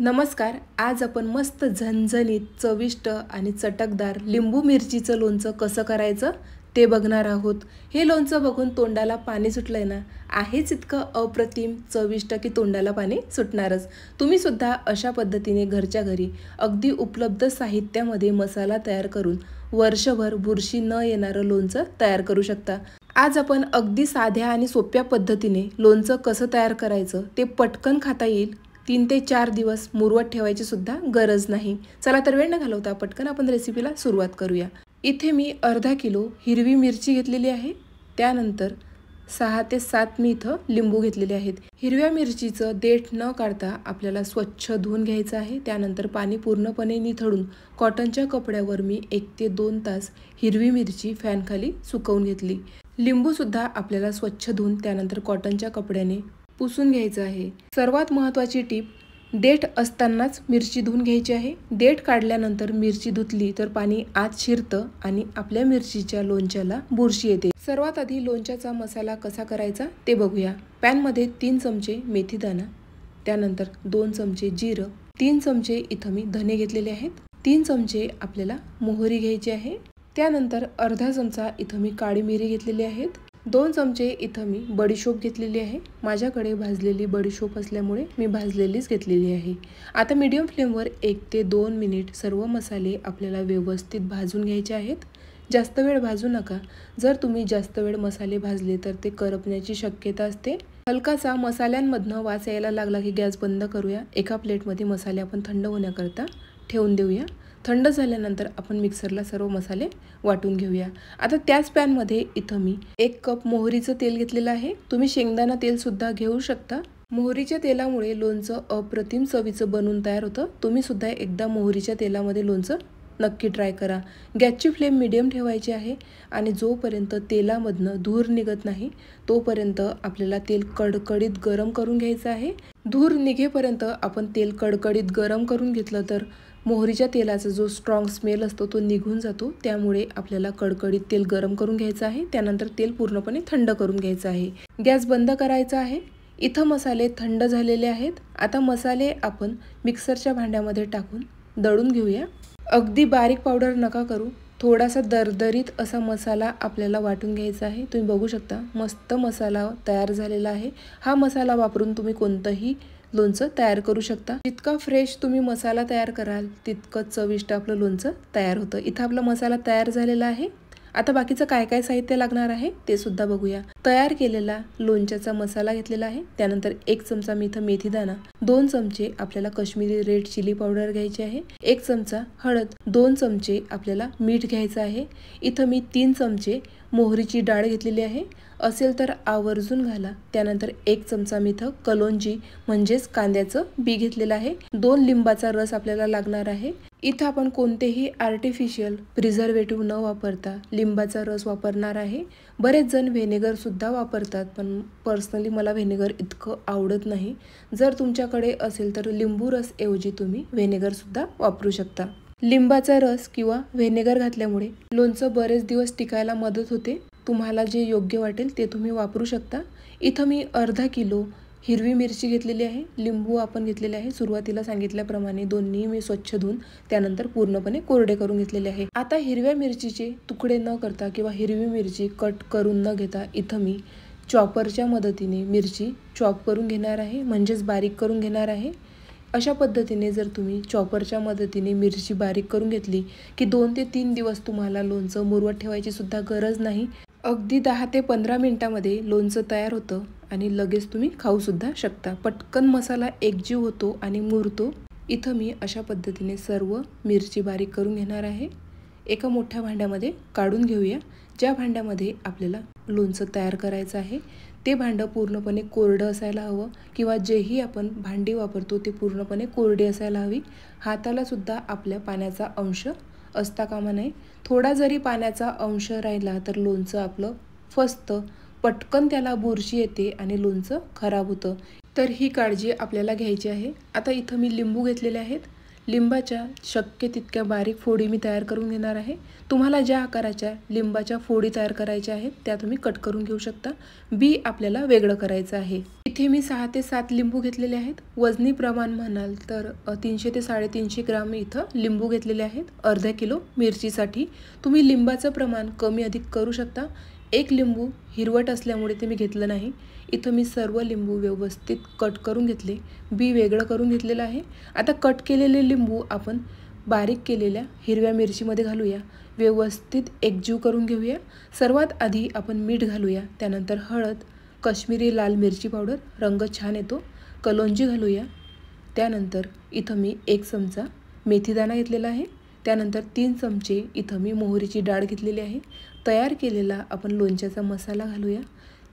नमस्कार. आज आपण मस्त झणझणीत चविष्ट आणि चटकदार लिंबू मिरचीचं लोणचं कसं करायचं ते बघणार आहोत. हे लोणचं बघून तोंडाला पाणी सुटलंय ना. आहेच इतकं अप्रतिम चविष्ट की तोंडाला पाणी सुटणारच. तुम्ही सुद्धा अशा पद्धतीने घरच्या घरी अगदी उपलब्ध साहित्यामध्ये मसाला तयार करून वर्षभर बुरशी न येणारं लोणचं तयार करू शकता. आज आपण अगदी साध्या आणि सोप्या पद्धतीने लोणचं कसं तयार करायचं ते पटकन खाता येईल. 3 ते 4 दिवस मुरवत ठेवायची सुद्धा गरज नाही. चला तर वेळ न घालवता पटकन आपण रेसिपीला सुरुवात करूया. इथे मी अर्धा किलो हिरवी मिरची घेतलेली आहे. त्यानंतर 6 ते 7 मी इथं लिंबू घेतलेले आहेत. हिरव्या मिरचीचं देठ न काढता आपल्याला स्वच्छ धुवून घ्यायचं आहे. त्यानंतर पाणी पूर्णपणे निथळून कॉटनच्या कपड्यावर मी 1 ते 2 तास हिरवी मिरची फॅनखाली सुकवून घेतली. लिंबू सुद्धा आपल्याला स्वच्छ धुवून त्यानंतर कॉटनच्या कपड्याने पुसून घ्यायचं आहे. सर्वात महत्त्वाची टीप, देठ असतानाच मिरची धुवून घ्यायची आहे. देठ काढल्यानंतर मिरची धुतली तर पाणी आत शिरतं आणि आपल्या मिरचीच्या लोणच्याला बुरशी येते. सर्वात आधी लोणच्याचा मसाला कसा करायचा ते बघूया. पॅनमध्ये 3 चमचे मेथीदाणा, त्यानंतर 2 चमचे जिरं, 3 चमचे इथं मी धने घेतलेले आहेत, 3 चमचे आपल्याला मोहरी घ्यायची आहे. त्यानंतर अर्धा चमचा इथं मी काळी मिरी घेतलेली आहेत. 2 चमचे इथं मी बडीशोप घेतलेली आहे. माझ्याकडे भाजलेली बडीशोप असल्यामुळे मी भाजलेलीच घेतलेली आहे. आता मीडियम फ्लेमवर 1 ते 2 मिनिट सर्व मसाले आपल्याला व्यवस्थित भाजून घ्यायचे आहेत. जास्त वेळ भाजू नका. जर तुम्ही जास्त वेळ मसाले भाजले तर ते करपण्याची शक्यता असते. हलकासा मसाल्यांमधनं वास यायला लागला की गॅस बंद करूया. एका प्लेटमध्ये मसाले आपण थंड होण्याकरता ठेवून देऊया. थंड झाल्यानंतर आपण मिक्सरला सर्व मसाले वाटून घेऊया. आता त्याच पॅनमध्ये इथं मी 1 कप मोहरीचं तेल घेतलेलं आहे. तुम्ही शेंगदाणा तेल सुद्धा घेऊ शकता. मोहरीच्या तेलामुळे लोणचं अप्रतिम चवीचं बनून तयार होतं. तुम्ही सुद्धा एकदा मोहरीच्या तेलामध्ये लोणचं नक्की ट्राय करा. गॅसची फ्लेम मीडियम ठेवायची आहे आणि जोपर्यंत तेलामधनं धूर निघत नाही तोपर्यंत आपल्याला तेल कडकडीत गरम करून घ्यायचं आहे. धूर निघेपर्यंत आपण तेल कडकडीत गरम करून घेतलं तर मोहरीच्या तेलाचा जो स्ट्रॉंग स्मेल असतो तो निघून जातो. त्यामुळे आपल्याला कडकडीत तेल गरम करून घ्यायचं आहे. त्यानंतर तेल पूर्णपणे थंड करून घ्यायचं आहे. गॅस बंद करायचा आहे. इथं मसाले थंड झालेले आहेत. आता मसाले आपण मिक्सरच्या भांड्यामध्ये टाकून दळून घेऊया. अगदी बारीक पावडर नका करू. थोडासा दरदरीत असा मसाला आपल्याला वाटून घ्यायचा आहे. तुम्ही बघू शकता मस्त मसाला तयार झालेला आहे. हा मसाला वापरून तुम्ही कोणतंही लोणचं तयार करू शकता. जितका फ्रेश तुम्ही मसाला तयार कराल तितकं चविष्ट आपलं लोणचं तयार होतं. इथं आपला मसाला तयार झालेला आहे. आता बाकीचं काय काय साहित्य लागणार आहे ते सुद्धा बघूया. तयार केलेला लोणच्याचा मसाला घेतलेला आहे. त्यानंतर 1 चमचा मी इथं मेथीदाणा, 2 चमचे आपल्याला काश्मीरी रेड चिली पावडर घ्यायची आहे, 1 चमचा हळद, 2 चमचे आपल्याला मीठ घ्यायचं आहे. इथं मी 3 चमचे मोहरीची डाळ घेतलेली आहे. असेल तर आवर्जून घाला. त्यानंतर 1 चमचा मी इथं कलोंजी म्हणजेच कांद्याचं बी घेतलेलं आहे. 2 लिंबाचा रस आपल्याला लागणार आहे. इथं आपण कोणतेही आर्टिफिशियल प्रिझर्वेटिव्ह न वापरता लिंबाचा रस वापरणार आहे. बरेच जण व्हिनेगर सुद्धा वापरतात, पण पर्सनली मला व्हिनेगर इतकं आवडत नाही. जर तुमच्याकडे असेल तर लिंबू रस ऐवजी तुम्ही व्हिनेगर सुद्धा वापरू शकता. लिंबाचा रस किंवा व्हिनेगर घातल्यामुळे लोणचं बरेच दिवस टिकायला मदत होते. तुम्हाला जे योग्य वाटेल ते तुम्ही वापरू शकता. इथं मी अर्धा किलो हिरवी मिरची घेतलेली आहे. लिंबू आपण घेतलेले आहे. सुरुवातीला सांगितल्याप्रमाणे दोन्ही मी स्वच्छ धुवून त्यानंतर पूर्णपणे कोरडे करून घेतलेले आहे. आता हिरव्या मिरचीचे तुकडे न करता किंवा हिरवी मिरची कट करून न घेता इथं मी चॉपरच्या मदतीने मिरची चॉप करून घेणार आहे, म्हणजेच बारीक करून घेणार आहे. अशा पद्धतीने जर तुम्ही चॉपरच्या मदतीने मिरची बारीक करून घेतली की 2 ते 3 दिवस तुम्हाला लोणचं मुरवत ठेवायची सुद्धा गरज नाही. अगदी 10 ते 15 मिनिटांमध्ये लोणचं तयार होतं आणि लगेच तुम्ही खाऊ सुद्धा शकता. पटकन मसाला एकजीव होतो आणि मुरतो. इथं मी अशा पद्धतीने सर्व मिरची बारीक करून घेणार आहे. एका मोठ्या भांड्यामध्ये काढून घेऊया. ज्या भांड्यामध्ये आपल्याला लोणचं तयार करायचं आहे ते भांडं पूर्णपणे कोरडं असायला हवं किंवा जेही आपण भांडी वापरतो ते पूर्णपणे कोरडी असायला हवी. हाताला सुद्धा आपल्या पाण्याचा अंश असता कामा नये. थोडा जरी पाण्याचा अंश राहिला तर लोणचं आपलं फसतं, पटकन त्याला बुरशी येते आणि लोणचं खराब होतं. तर ही काळजी आपल्याला घ्यायची आहे. आता इथं मी लिंबू घेतलेले आहेत. लिंबाच्या शक्य तितक्या बारीक फोडी मी तयार करून घेणार आहे. तुम्हाला ज्या आकाराच्या लिंबाच्या फोडी तयार करायच्या आहेत त्या तुम्ही कट करून घेऊ शकता. बी आपल्याला वेगळं करायचं आहे. इथे मी 6 ते 7 लिंबू घेतलेले आहेत। वजनी प्रमाण म्हणाल तर 300 ते 350 ग्राम इथं लिंबू घेतलेले आहेत। अर्धा किलो मिरचीसाठी तुम्ही लिंबाचं प्रमाण कमी अधिक करू शकता। एक लिंबू हिरवट असल्यामुळे ते मी घेतलं नाही। इथं मी सर्व लिंबू व्यवस्थित कट करून घेतले, बी वेगळं करून घेतलेलं आहे। आता कट केलेले लिंबू आपण बारीक केलेल्या हिरव्या मिरचीमध्ये घालूया, व्यवस्थित एकजीव करून घेऊया। सर्वात आधी आपण मीठ घालूया, त्यानंतर हळद, काश्मीरी लाल मिरची पावडर, रंग छान येतो, कलोंजी घालूया। त्यानंतर इथं मी 1 चमचा मेथीदाणा घेतलेला आहे। त्यानंतर 3 चमचे इथं मी मोहरीची डाळ घेतलेली आहे। तयार केलेला आपण लोणच्याचा मसाला घालूया।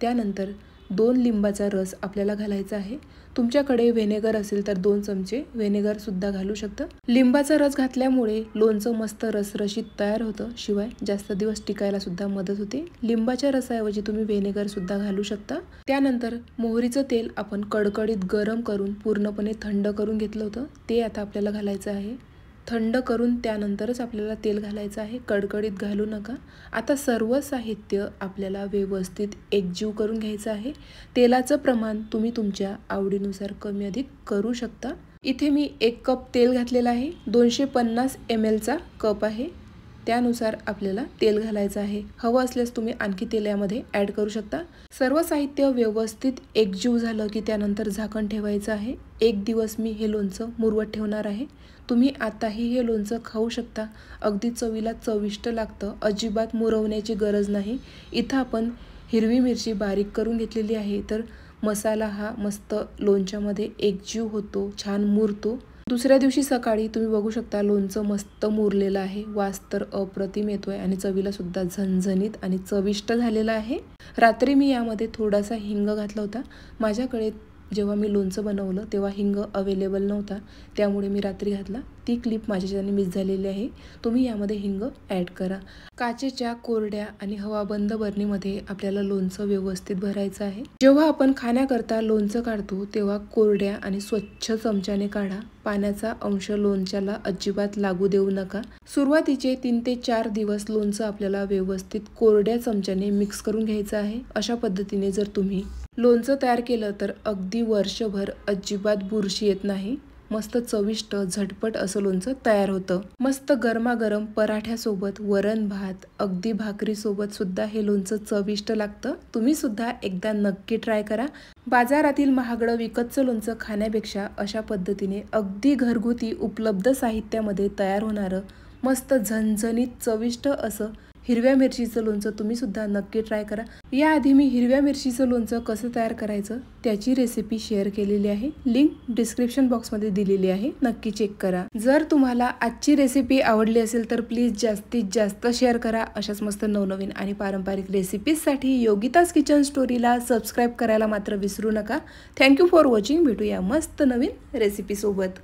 त्यानंतर 2 लिंबाचा रस आपल्याला घालायचा आहे। तुमच्याकडे व्हिनेगर असेल तर 2 चमचे व्हिनेगर सुद्धा घालू शकता। लिंबाचा रस घातल्यामुळे लोणचं मस्त रसरशीत तयार होतं, शिवाय जास्त दिवस टिकायला सुद्धा मदत होते। लिंबाच्या रसाऐवजी तुम्ही व्हिनेगर सुद्धा घालू शकता। त्यानंतर मोहरीचं तेल आपण कडकडीत गरम करून पूर्णपणे थंड करून घेतलं होतं, ते आता आपल्याला घालायचं आहे। थंड करून त्यानंतरच आपल्याला तेल घालायचं आहे, कडकडीत घालू नका। आता सर्व साहित्य आपल्याला व्यवस्थित एकजीव करून घ्यायचं आहे। तेलाचं प्रमाण तुम्ही तुमच्या आवडीनुसार कमी अधिक करू शकता। इथे मी 1 कप तेल घातलेलं आहे, 250 ml चा कप आहे, त्यानुसार आपल्याला तेल घालायचं आहे। हवं असल्यास तुम्ही आणखी तेल यामध्ये ॲड करू शकता। सर्व साहित्य व्यवस्थित एकजीव झालं की त्यानंतर झाकण ठेवायचं आहे। 1 दिवस मी हे लोणचं मुरवत ठेवणार आहे। तुम्ही आताही हे लोणचं खाऊ शकता, अगदी चवीला चविष्ट लागतं, अजिबात मुरवण्याची गरज नाही। इथं आपण हिरवी मिरची बारीक करून घेतलेली आहे, तर मसाला हा मस्त लोणच्यामध्ये एकजीव होतो, छान मुरतो। दुसऱ्या दिवशी सकाळी तुम्ही बघू शकता लोणचं मस्त मुरलेलं आहे, वास तर अप्रतिम येतोय आणि चवीला सुद्धा झणझणीत आणि चविष्ट झालेलं आहे। रात्री मी यामध्ये थोडासा हिंग घातला होता। माझ्याकडे जेव्हा मी लोणचं बनवलं तेव्हा हिंग अवेलेबल नव्हता, त्यामुळे मी रात्री घातला। ती क्लिप माझ्याच्याने मिस झालेली आहे, तुम्ही यामध्ये हिंग ॲड करा। काचेच्या कोरड्या आणि हवाबंद बरणीमध्ये आपल्याला लोणचं व्यवस्थित भरायचं आहे। जेव्हा आपण खाण्याकरता लोणचं काढतो तेव्हा कोरड्या आणि स्वच्छ चमच्याने काढा, पाण्याचा अंश लोणच्याला अजिबात लागू देऊ नका। सुरुवातीचे 3 ते 4 दिवस लोणचं आपल्याला व्यवस्थित कोरड्या चमच्याने मिक्स करून घ्यायचं आहे। अशा पद्धतीने जर तुम्ही लोणचं तयार केलं तर अगदी वर्षभर अजिबात बुरशी येत नाही। मस्त चविष्ट झटपट असं लोणचं तयार होतं। मस्त गरमागरम पराठ्यासोबत, वरण भात, अगदी भाकरीसोबत सुद्धा हे लोणचं चविष्ट लागतं। तुम्ही सुद्धा एकदा नक्की ट्राय करा। बाजारातील महागडं विकतचं लोणचं खाण्यापेक्षा अशा पद्धतीने अगदी घरगुती उपलब्ध साहित्यामध्ये तयार होणारं मस्त झणझणीत चविष्ट असं हिरव्या मिरचीचं लोणचं तुम्ही सुद्धा नक्की ट्राय करा। याआधी मी हिरव्या मिरचीचं लोणचं कसं तयार करायचं त्याची रेसिपी शेअर केलेली आहे, लिंक डिस्क्रिप्शन बॉक्समध्ये दिलेली आहे, नक्की चेक करा। जर तुम्हाला आजची रेसिपी आवडली असेल तर प्लीज जास्तीत जास्त शेअर करा। अशाच मस्त नवनवीन आणि पारंपरिक रेसिपीजसाठी योगिताज किचन स्टोरीला सबस्क्राईब करायला मात्र विसरू नका। Thank you for watching. भेटूया मस्त नवीन रेसिपी सोबत।